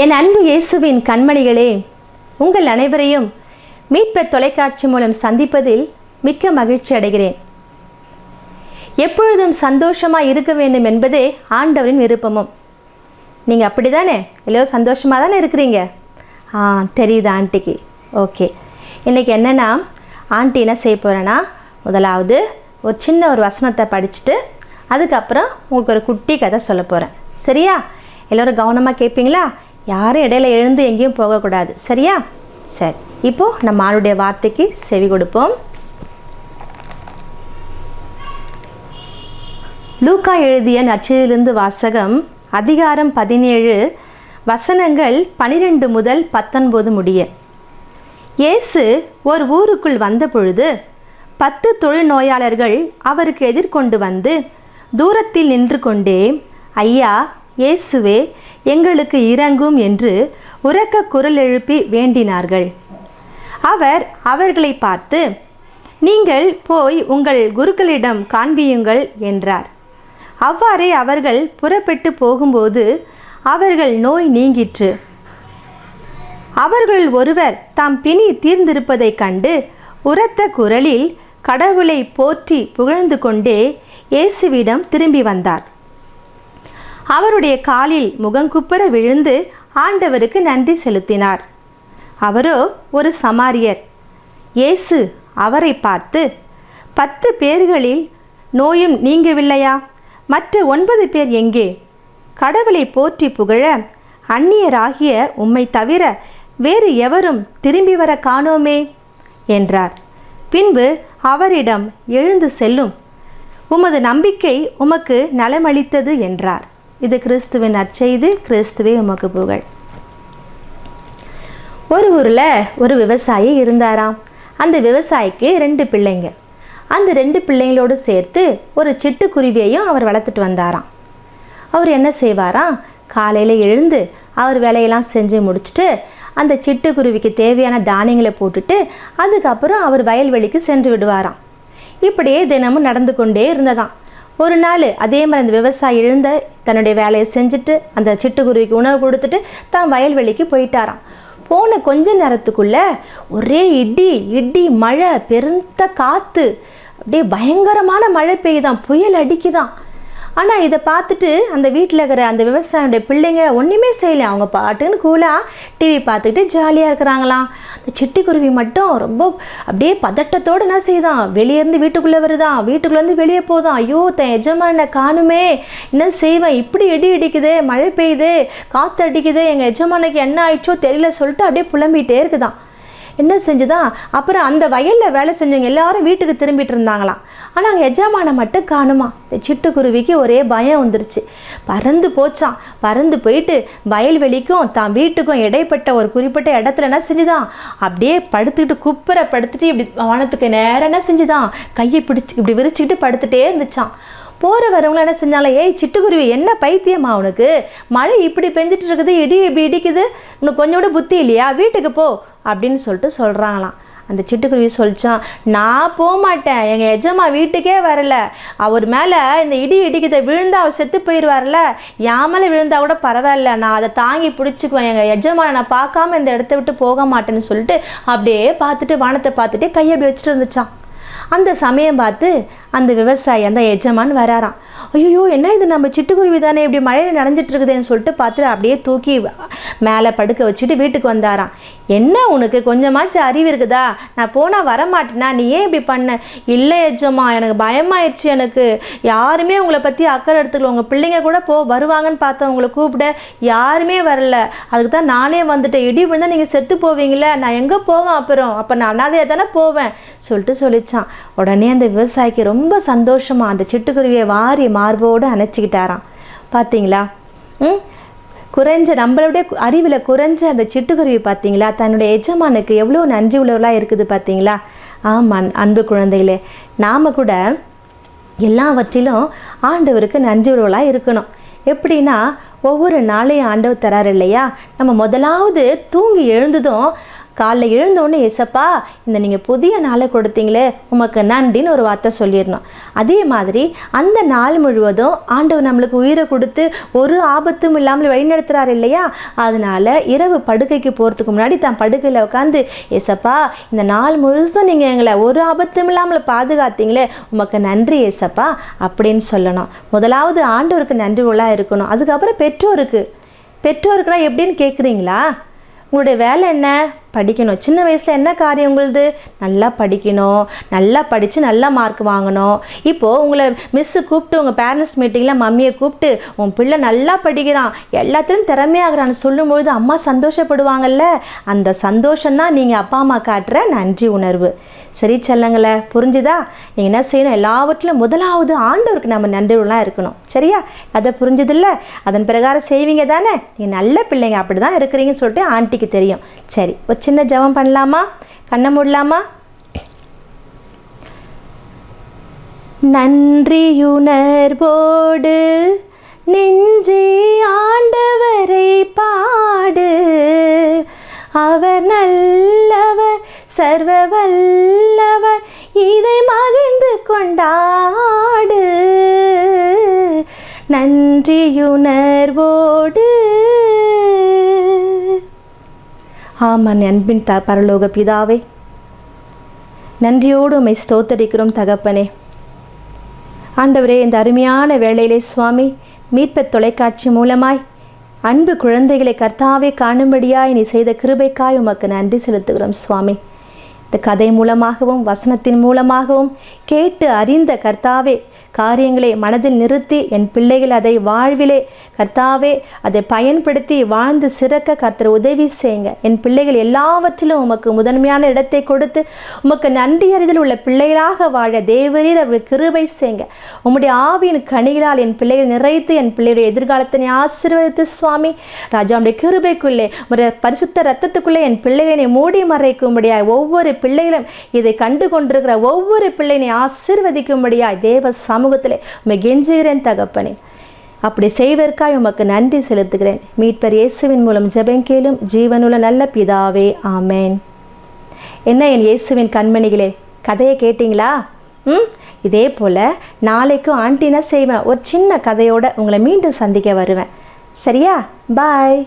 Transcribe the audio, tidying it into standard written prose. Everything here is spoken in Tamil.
என் அன்பு இயேசுவின் கண்மணிகளே, உங்கள் அனைவரையும் மீட்பர் தொலைக்காட்சி மூலம் சந்திப்பதில் மிக்க மகிழ்ச்சி அடைகிறேன். எப்பொழுதும் சந்தோஷமாக இருக்க வேண்டும் என்பதே ஆண்டவரின் விருப்பமும். நீங்கள் அப்படி தானே? எல்லோரும் சந்தோஷமாக தானே இருக்கிறீங்க? தெரியுது ஆண்டிக்கு. ஓகே, இன்றைக்கி என்னென்னா, ஆண்டி என்ன செய்ய போகிறேன்னா, முதலாவது ஒரு சின்ன வசனத்தை படிச்சுட்டு அதுக்கப்புறம் உங்களுக்கு ஒரு குட்டி கதை சொல்ல போகிறேன். சரியா? எல்லோரும் கவனமாக கேட்பீங்களா? யாரும் இடையில எழுந்து எங்கேயும் போகக்கூடாது. சரியா? சரி, இப்போது நம்ம ஆளுடைய வார்த்தைக்கு செவி கொடுப்போம். லூக்கா எழுதிய நற்செய்தியிலிருந்து வாசகம், அதிகாரம் 17, வசனங்கள் 12 முதல் 19 முடிய. இயேசு ஒரு ஊருக்குள் வந்த பொழுது 10 தொழுநோயாளர்கள் அவருக்கு எதிர்கொண்டு வந்து தூரத்தில் நின்று கொண்டே, ஐயா, இயேசுவே, எங்களுக்கு இரங்கும் என்று உரக்க குரல் எழுப்பி வேண்டினார்கள். அவர் அவர்களை பார்த்து, நீங்கள் போய் உங்கள் குருக்களிடம் காண்பியுங்கள் என்றார். அவ்வாறே அவர்கள் புறப்பட்டு போகும்போது அவர்கள் நோய் நீங்கிற்று. அவர்கள் ஒருவர் தாம் பிணி தீர்ந்திருப்பதைக் கண்டு உரத்த குரலில் கடவுளை போற்றி புகழ்ந்து கொண்டே இயேசுவிடம் திரும்பி வந்தார். அவருடைய காலில் முகங்குப்புற விழுந்து ஆண்டவருக்கு நன்றி செலுத்தினார். அவரோ ஒரு சமாரியர். இயேசு அவரை பார்த்து, 10 பேர்களில் நோயும் நீங்கவில்லையா? மற்ற 9 பேர் எங்கே? கடவுளை போற்றி புகழ அந்நியராகிய உம்மை தவிர வேறு எவரும் திரும்பி வர காணோமே என்றார். பின்பு அவரிடம், எழுந்து செல்லும், உமது நம்பிக்கை உமக்கு நலமளித்தது என்றார். இது கிறிஸ்துவின் நற்செய்தி. கிறிஸ்துவே உமக்கு புகழ். ஒரு ஊரில் ஒரு விவசாயி இருந்தாராம். அந்த விவசாயிக்கு 2 பிள்ளைங்க. அந்த 2 பிள்ளைங்களோடு சேர்த்து ஒரு சிட்டுக்குருவியையும் அவர் வளர்த்துட்டு வந்தாராம். அவர் என்ன செய்வாராம், காலையில் எழுந்து அவர் வேலையெல்லாம் செஞ்சு முடிச்சுட்டு அந்த சிட்டுக்குருவிக்கு தேவையான தானியங்களை போட்டுட்டு அதுக்கப்புறம் அவர் வயல்வெளிக்கு சென்று விடுவாராம். இப்படியே தினமும் நடந்து கொண்டே இருந்ததாம். ஒரு நாள் அதே மாதிரி அந்த விவசாயி எழுந்த தன்னுடைய வேலையை செஞ்சுட்டு அந்த சிட்டுக்குருவிக்கு உணவு கொடுத்துட்டு தான் வயல்வெளிக்கு போயிட்டாராம். போன கொஞ்ச நேரத்துக்குள்ள ஒரே இடி மழை, பெருத்த காற்று, அப்படியே பயங்கரமான மழை பெய்யுதான், புயல் அடிக்குதான். ஆனால் இதை பார்த்துட்டு அந்த வீட்டில் இருக்கிற அந்த விவசாயியுடைய பிள்ளைங்க ஒன்றுமே செய்யலை. அவங்க பாட்டுன்னு கூலாக டிவி பார்த்துக்கிட்டு ஜாலியாக இருக்கிறாங்களாம். அந்த சிட்டுக்குருவி மட்டும் ரொம்ப அப்படியே பதட்டத்தோடு என்ன செய்யுதான், வெளியேருந்து வீட்டுக்குள்ளே வருதான், வீட்டுக்குள்ளேருந்து வெளியே போதான். ஐயோ, தன் எஜமானை காணுமே, என்ன செய்வேன், இப்படி இடி இடிக்குது, மழை பெய்யுது, காற்று அடிக்குது, எங்கள் எஜமானுக்கு என்ன ஆயிடுச்சோ தெரியல சொல்லிட்டு அப்படியே புலம்பிகிட்டே இருக்குதான். என்ன செஞ்சுதான், அப்புறம் அந்த வயலில் வேலை செஞ்சவங்க எல்லாரும் வீட்டுக்கு திரும்பிட்டு இருந்தாங்களாம். ஆனால் அங்கே எஜமானை மட்டும் காணுமா. இந்த சிட்டுக்குருவிக்கு ஒரே பயம் வந்துருச்சு. பறந்து போச்சான். பறந்து போயிட்டு வயல்வெளிக்கும் தான் வீட்டுக்கும் இடைப்பட்ட ஒரு குறிப்பிட்ட இடத்துல என்ன செஞ்சுதான், அப்படியே படுத்துக்கிட்டு குப்புற படுத்துட்டு இப்படி வானத்துக்கு நேரம் என்ன செஞ்சுதான், கையை பிடிச்சி இப்படி விரிச்சுக்கிட்டு படுத்துகிட்டே இருந்துச்சான். போகிற வரவங்களும் என்ன செஞ்சாங்களே, ஏய் சிட்டுக்குருவி, என்ன பைத்தியமா உனக்கு, மழை இப்படி பெஞ்சிட்டு இருக்குது, இடி இப்படி இடிக்குது, உனக்கு கொஞ்சோட புத்தி இல்லையா, வீட்டுக்கு போ அப்படின்னு சொல்லிட்டு சொல்கிறாங்களாம். அந்த சிட்டுக்குருவி சொல்லிச்சான், நான் போக மாட்டேன், எங்கள் எஜமா வீட்டுக்கே வரல, அவர் மேலே இந்த இடி இடிக்குதை விழுந்தா அவர் செத்து போயிடுவார்ல, என் மேலே விழுந்தா கூட பரவாயில்ல, நான் அதை தாங்கி பிடிச்சிக்குவேன், எங்கள் எஜமானை நான் பார்க்காம இந்த இடத்த விட்டு போக மாட்டேன்னு சொல்லிட்டு அப்படியே பார்த்துட்டு வானத்தை பார்த்துட்டு கையை அப்படி வச்சுட்டு இருந்துச்சான். அந்த சமயம் பார்த்து அந்த விவசாயி, அந்த எஜமான் வராராம். ஐயோ, என்ன இது, நம்ம சிட்டுக்குருவி தானே இப்படி மழையில் நனைஞ்சிட்டு இருக்குதுன்னு சொல்லிட்டு பார்த்துட்டு அப்படியே தூக்கி மேலே படுக்க வச்சுட்டு வீட்டுக்கு வந்தாராம். என்ன உனக்கு கொஞ்சமாச்சும் அறிவு இருக்குதா, நான் போனால் வரமாட்டேனா, நீ ஏன் இப்படி பண்ண? இல்லை எஜமா, எனக்கு பயமாயிடுச்சு, எனக்கு யாருமே உங்களை பற்றி அக்கறை எடுத்துக்கல, உங்கள் பிள்ளைங்க கூட வருவாங்கன்னு பார்த்தேன், உங்களை கூப்பிட யாருமே வரல, அதுக்கு தான் நானே வந்துட்டேன், இடி விழுந்தால் நீங்கள் செத்து போவீங்களே, நான் எங்கே போவேன், அப்போ நான் அனாதையாக தானே போவேன் சொல்லிட்டு சொல்லிச்சான். உடனே அந்த விவசாயிக்கு ரொம்ப சந்தோஷமா அந்த சிட்டுக்குருவியை வாரி மார்போடு அணைச்சிக்கிட்டாராம். பார்த்தீங்களா? நம்மளுடைய அறிவில் குறைஞ்ச அந்த சிட்டுக்குருவி பார்த்தீங்களா, தன்னுடைய எஜமானுக்கு எவ்வளோ நன்றி உள்ளவர்களாக இருக்குது பார்த்தீங்களா? ஆமாம் அன்பு குழந்தைகளே, நாம் கூட எல்லாவற்றிலும் ஆண்டவருக்கு நன்றி உள்ளவர்களாக இருக்கணும். எப்படின்னா, ஒவ்வொரு நாளையும் ஆண்டவர் தராரு இல்லையா, நம்ம முதலாவது தூங்கி எழுந்ததும் காலைல எழுந்தோடனே ஏசப்பா இந்த நீங்கள் புதிய நாளை கொடுத்தீங்களே உமக்கு நன்றின்னு ஒரு வார்த்தை சொல்லிடணும். அதே மாதிரி அந்த நாள் முழுவதும் ஆண்டவர் நம்மளுக்கு உயிரை கொடுத்து ஒரு ஆபத்தும் இல்லாமல் வழிநடத்துகிறார் இல்லையா? அதனால் இரவு படுக்கைக்கு போகிறதுக்கு முன்னாடி தான் படுக்கையில் உட்காந்து ஏசப்பா இந்த நாள் முழுசும் நீங்கள் எங்களை ஒரு ஆபத்தும் இல்லாமல் பாதுகாத்தீங்களே உமக்கு நன்றி ஏசப்பா அப்படின்னு சொல்லணும். முதலாவது ஆண்டவருக்கு நன்றி உள்ளாக இருக்கணும். அதுக்கப்புறம் பெற்றோருக்குலாம் எப்படின்னு கேட்குறீங்களா? உங்களுடைய வேலை என்ன? படிக்கணும். சின்ன வயசில் என்ன காரியம் உங்களுது? நல்லா படிக்கணும், நல்லா படித்து நல்ல மார்க் வாங்கணும். இப்போது உங்களை மிஸ்ஸு கூப்பிட்டு உங்கள் பேரண்ட்ஸ் மீட்டிங்கில் மம்மியை கூப்பிட்டு உன் பிள்ளை நல்லா படிக்கிறான், எல்லாத்துலையும் திறமையாகிறான்னு சொல்லும்பொழுது அம்மா சந்தோஷப்படுவாங்கல்ல, அந்த சந்தோஷம்தான் நீங்கள் அப்பா அம்மா காட்டுற நன்றி உணர்வு. சரி செல்லங்களே, புரிஞ்சுதா? நீங்கள் என்ன செய்யணும்? எல்லாவற்றிலும் முதலாவது ஆண்டவருக்கு நம்ம நன்றிலாம் இருக்கணும். சரியா? அதை புரிஞ்சுதில்ல? அதன் பிரகாரம் செய்வீங்க தானே? நீங்கள் நல்ல பிள்ளைங்க, அப்படி தான் இருக்கிறீங்கன்னு சொல்லிட்டு ஆண்டிக்கு தெரியும். சரி, ஒரு சின்ன ஜெபம் பண்ணலாமா? கண்ணை மூடலாமா? நன்றியுணர்வோடு நெஞ்சே ஆண்டவரை பாடு, அவர் நல்லவர் சர்வ வல்லவர், இதை மகிழ்ந்து கொண்டாடு. நன்றியுணர்வோடு. ஆமாம் அன்பின் பரலோக பிதாவே, நன்றியோடு உம்மை ஸ்தோத்தரிக்கிறோம் தகப்பனே. ஆண்டவரே, இந்த அருமையான வேளையிலே சுவாமி மீட்பு தொலைக்காட்சி மூலமாய் அன்பு குழந்தைகளை கர்த்தாவே காணும்படியாய் நீ செய்த கிருபைக்காய் உமக்கு நன்றி செலுத்துகிறோம் சுவாமி. இந்த கதை மூலமாகவும் வசனத்தின் மூலமாகவும் கேட்டு அறிந்த கர்த்தாவே காரியங்களை மனதில் நிறுத்தி என் பிள்ளைகள் அதை வாழ்விலே கர்த்தாவே அதை பயன்படுத்தி வாழ்ந்து சிறக்க கர்த்தர் உதவி செய்யுங்க. என் பிள்ளைகள் எல்லாவற்றிலும் உமக்கு முதன்மையான இடத்தை கொடுத்து உமக்கு நன்றி அறிதல் உள்ள பிள்ளைகளாக வாழ தேவரீர் அவர்கள் கிருபை செய்யுங்க. உம்முடைய ஆவியின் கனிகளால் என் பிள்ளைகள் நிறைத்து என் பிள்ளைகளுடைய எதிர்காலத்தினை ஆசீர்வதித்து சுவாமி ராஜா உம்முடைய கிருபைக்குள்ளே ஒரு பரிசுத்த ரத்தத்துக்குள்ளே என் பிள்ளைகளை மூடி மறைக்கும்படியாய் ஒவ்வொரு பிள்ளைகளும் இதை கண்டு கொண்டிருக்கிற ஒவ்வொரு பிள்ளைனை ஆசீர்வதிக்கும்படியாய் தேவ சமூகத்திலே உம்மை கெஞ்சுகிறேன் தகப்பனே. அப்படி செய்வதற்காய் உமக்கு நன்றி செலுத்துகிறேன். மீட்பர் இயேசுவின் மூலம் ஜெபம் கேளும் ஜீவனுள்ள நல்ல பிதாவே, ஆமேன். என்ன என் இயேசுவின் கண்மணிகளே, கதையை கேட்டிங்களா? இதே போல் நாளைக்கும் ஆண்டினா செய்வேன், ஒரு சின்ன கதையோடு உங்களை மீண்டும் சந்திக்க வருவேன். சரியா? பாய்.